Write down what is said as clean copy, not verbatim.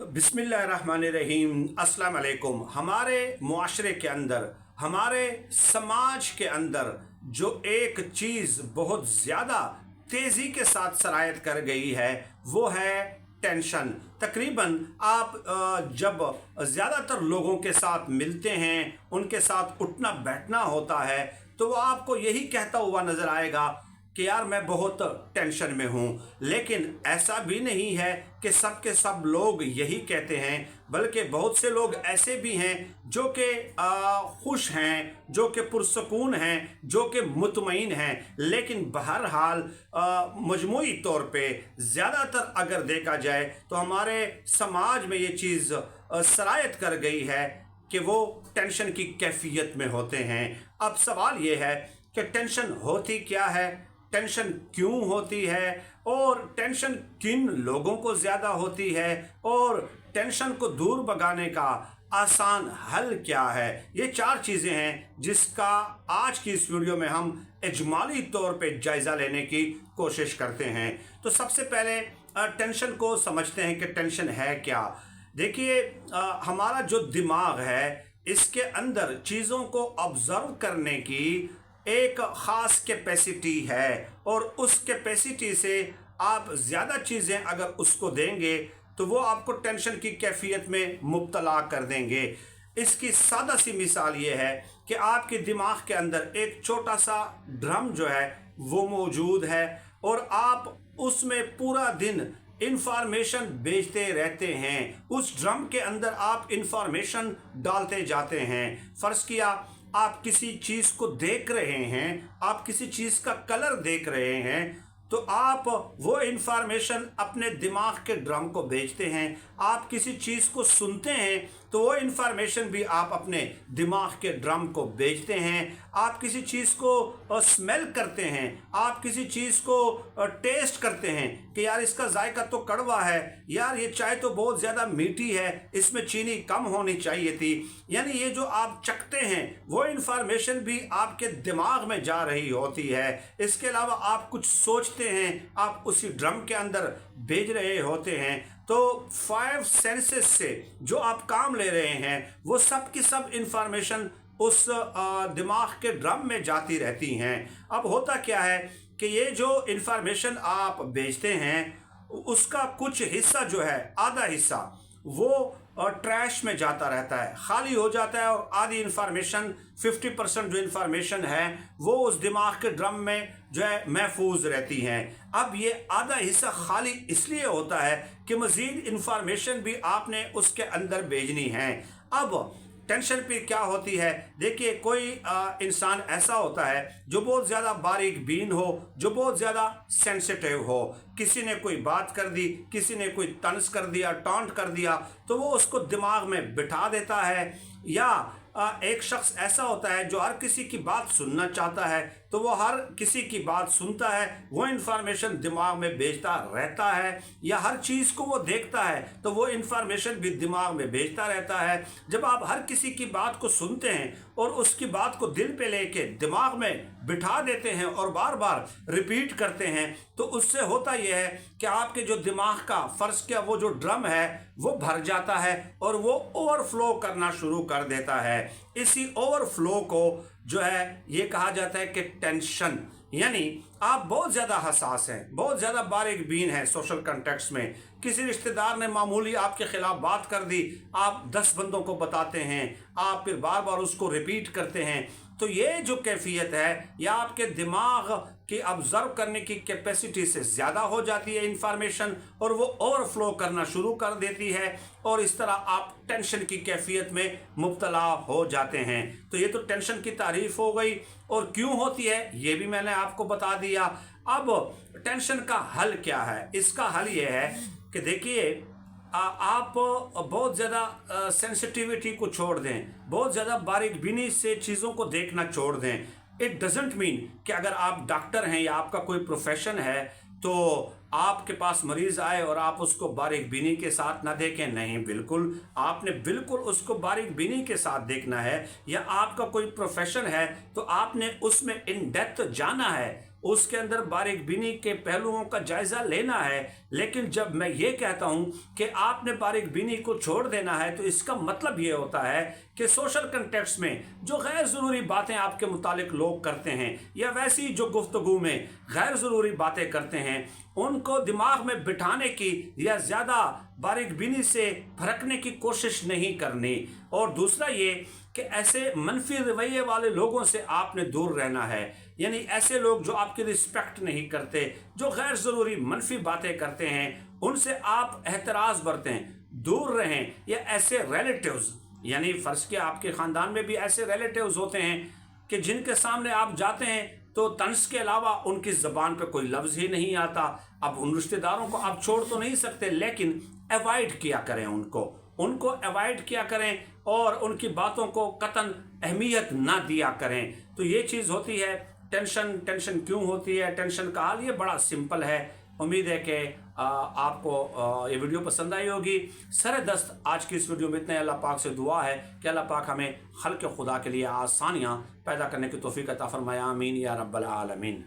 बिस्मिल्लाहिर्रहमानिर्रहीम। अस्सलाम वालेकुम। हमारे मुआशरे के अंदर, हमारे समाज के अंदर जो एक चीज़ बहुत ज़्यादा तेज़ी के साथ सरायत कर गई है वो है टेंशन। तकरीबन आप जब ज़्यादातर लोगों के साथ मिलते हैं, उनके साथ उठना बैठना होता है, तो वो आपको यही कहता हुआ नज़र आएगा कि यार मैं बहुत टेंशन में हूँ। लेकिन ऐसा भी नहीं है कि सब के सब लोग यही कहते हैं, बल्कि बहुत से लोग ऐसे भी हैं जो कि खुश हैं, जो कि पुरसकून हैं, जो कि मुतमईन हैं। लेकिन बहरहाल मजमूई तौर पे ज़्यादातर अगर देखा जाए तो हमारे समाज में ये चीज़ सरायत कर गई है कि वो टेंशन की कैफियत में होते हैं। अब सवाल ये है कि टेंशन होती क्या है, टेंशन क्यों होती है, और टेंशन किन लोगों को ज़्यादा होती है, और टेंशन को दूर भगाने का आसान हल क्या है। ये चार चीज़ें हैं जिसका आज की इस वीडियो में हम इजमाली तौर पे जायज़ा लेने की कोशिश करते हैं। तो सबसे पहले टेंशन को समझते हैं कि टेंशन है क्या। देखिए, हमारा जो दिमाग है इसके अंदर चीज़ों को ऑब्ज़र्व करने की एक ख़ास कैपेसिटी है, और उस कैपेसिटी से आप ज़्यादा चीज़ें अगर उसको देंगे तो वो आपको टेंशन की कैफियत में मुब्तला कर देंगे। इसकी सादा सी मिसाल ये है कि आपके दिमाग के अंदर एक छोटा सा ड्रम जो है वो मौजूद है, और आप उसमें पूरा दिन इंफॉर्मेशन भेजते रहते हैं। उस ड्रम के अंदर आप इंफॉर्मेशन डालते जाते हैं। फ़र्ज़ किया आप किसी चीज़ को देख रहे हैं, आप किसी चीज़ का कलर देख रहे हैं, तो आप वो इंफॉर्मेशन अपने दिमाग के ड्रम को भेजते हैं। आप किसी चीज़ को सुनते हैं तो वो इंफॉर्मेशन भी आप अपने दिमाग के ड्रम को भेजते हैं। आप किसी चीज़ को स्मेल करते हैं, आप किसी चीज़ को टेस्ट करते हैं कि यार इसका जायका तो कड़वा है, यार ये चाय तो बहुत ज़्यादा मीठी है, इसमें चीनी कम होनी चाहिए थी। यानी ये जो आप चखते हैं वो इंफॉर्मेशन भी आपके दिमाग में जा रही होती है। इसके अलावा आप कुछ सोचते हैं, आप उसी ड्रम के अंदर भेज रहे होते हैं। तो 5 सेंसेस से जो आप काम ले रहे हैं वो सब की सब इंफॉर्मेशन उस दिमाग के ड्रम में जाती रहती हैं। अब होता क्या है कि ये जो इंफॉर्मेशन आप भेजते हैं उसका कुछ हिस्सा जो है, आधा हिस्सा वो ट्रैश में जाता रहता है, खाली हो जाता है, और आधी इंफॉर्मेशन 50% जो इंफॉर्मेशन है वो उस दिमाग के ड्रम में जो है महफूज रहती हैं। अब ये आधा हिस्सा खाली इसलिए होता है कि मज़ीद इंफॉर्मेशन भी आपने उसके अंदर भेजनी है। अब टेंशन पे क्या होती है, देखिए कोई इंसान ऐसा होता है जो बहुत ज़्यादा बारीक बीन हो, जो बहुत ज़्यादा सेंसिटिव हो। किसी ने कोई बात कर दी, किसी ने कोई तंज कर दिया, टॉन्ट कर दिया, तो वो उसको दिमाग में बिठा देता है। या एक शख्स ऐसा होता है जो हर किसी की बात सुनना चाहता है, तो वो हर किसी की बात सुनता है, वो इन्फॉर्मेशन दिमाग में भेजता रहता है। या हर चीज़ को वो देखता है तो वो इन्फॉर्मेशन भी दिमाग में भेजता रहता है। जब आप हर किसी की बात को सुनते हैं और उसकी बात को दिल पे लेके दिमाग में बिठा देते हैं और बार बार रिपीट करते हैं, तो उससे होता यह है कि आपके जो दिमाग का फ़र्ज़ किया वो जो ड्रम है वो भर जाता है और वो ओवरफ्लो करना शुरू कर देता है। इसी ओवरफ्लो को जो है ये कहा जाता है कि टेंशन। यानी आप बहुत ज़्यादा हसास हैं, बहुत ज़्यादा बारीक बीन हैं सोशल कॉन्टेक्स्ट में। किसी रिश्तेदार ने मामूली आपके ख़िलाफ़ बात कर दी, आप 10 बंदों को बताते हैं, आप फिर बार बार उसको रिपीट करते हैं। तो ये जो कैफियत है या आपके दिमाग की ऑब्ज़र्व करने की कैपेसिटी से ज़्यादा हो जाती है इंफॉर्मेशन, और वो ओवरफ्लो करना शुरू कर देती है, और इस तरह आप टेंशन की कैफियत में मुब्तला हो जाते हैं। तो ये तो टेंशन की तारीफ़ हो गई, और क्यों होती है ये भी मैंने आपको बता दिया। अब टेंशन का हल क्या है, इसका हल ये है कि देखिए आप बहुत ज़्यादा सेंसिटिविटी को छोड़ दें, बहुत ज़्यादा बारीक बीनी से चीज़ों को देखना छोड़ दें। इट डजेंट मीन कि अगर आप डॉक्टर हैं या आपका कोई प्रोफेशन है तो आपके पास मरीज़ आए और आप उसको बारीक बीनी के साथ ना देखें। नहीं, बिल्कुल आपने बिल्कुल उसको बारीक बीनी के साथ देखना है। या आपका कोई प्रोफेशन है तो आपने उसमें इन डेप्थ जाना है, اس کے اندر باریک بینی کے پہلوؤں کا جائزہ لینا ہے، لیکن جب میں یہ کہتا ہوں کہ آپ نے باریک بینی کو چھوڑ دینا ہے تو اس کا مطلب یہ ہوتا ہے کہ سوشل کنٹیکسٹ میں جو غیر ضروری باتیں آپ کے متعلق لوگ کرتے ہیں یا ویسی جو گفتگو میں غیر ضروری باتیں کرتے ہیں ان کو دماغ میں بٹھانے کی یا زیادہ باریک بینی سے پھرکنے کی کوشش نہیں کرنی، اور دوسرا یہ کہ ایسے منفی رویے والے لوگوں سے آپ نے دور رہنا ہے، یعنی ایسے لوگ جو آپ کی رسپیکٹ نہیں کرتے، جو غیر ضروری منفی باتیں کرتے ہیں، ان سے آپ احتراز برتیں، دور رہیں، یا ایسے ریلیٹیوز، یعنی فرض کیا آپ کے خاندان میں بھی ایسے ریلیٹیوز ہوتے ہیں کہ جن کے سامنے آپ جاتے ہیں تو طنز کے علاوہ ان کی زبان پہ کوئی لفظ ہی نہیں آتا۔ اب ان رشتہ داروں کو آپ چھوڑ تو نہیں سکتے، لیکن ایوائڈ کیا کریں، ان کو ایوائڈ کیا کریں اور ان کی باتوں کو قطعاً اہمیت نہ دیا کریں۔ تو یہ چیز ہوتی ہے۔ ٹینشن کیوں ہوتی ہے؟ ٹینشن کا حل یہ بڑا سمپل ہے۔ امید ہے کہ آپ کو یہ ویڈیو پسند آئی ہوگی۔ سر دست آج کی اس ویڈیو میں اتنے، اللہ پاک سے دعا ہے کہ اللہ پاک ہمیں خلق خدا کے لیے آسانیاں پیدا کرنے کی توفیق عطا فرمائے، آمین یا رب العالمین۔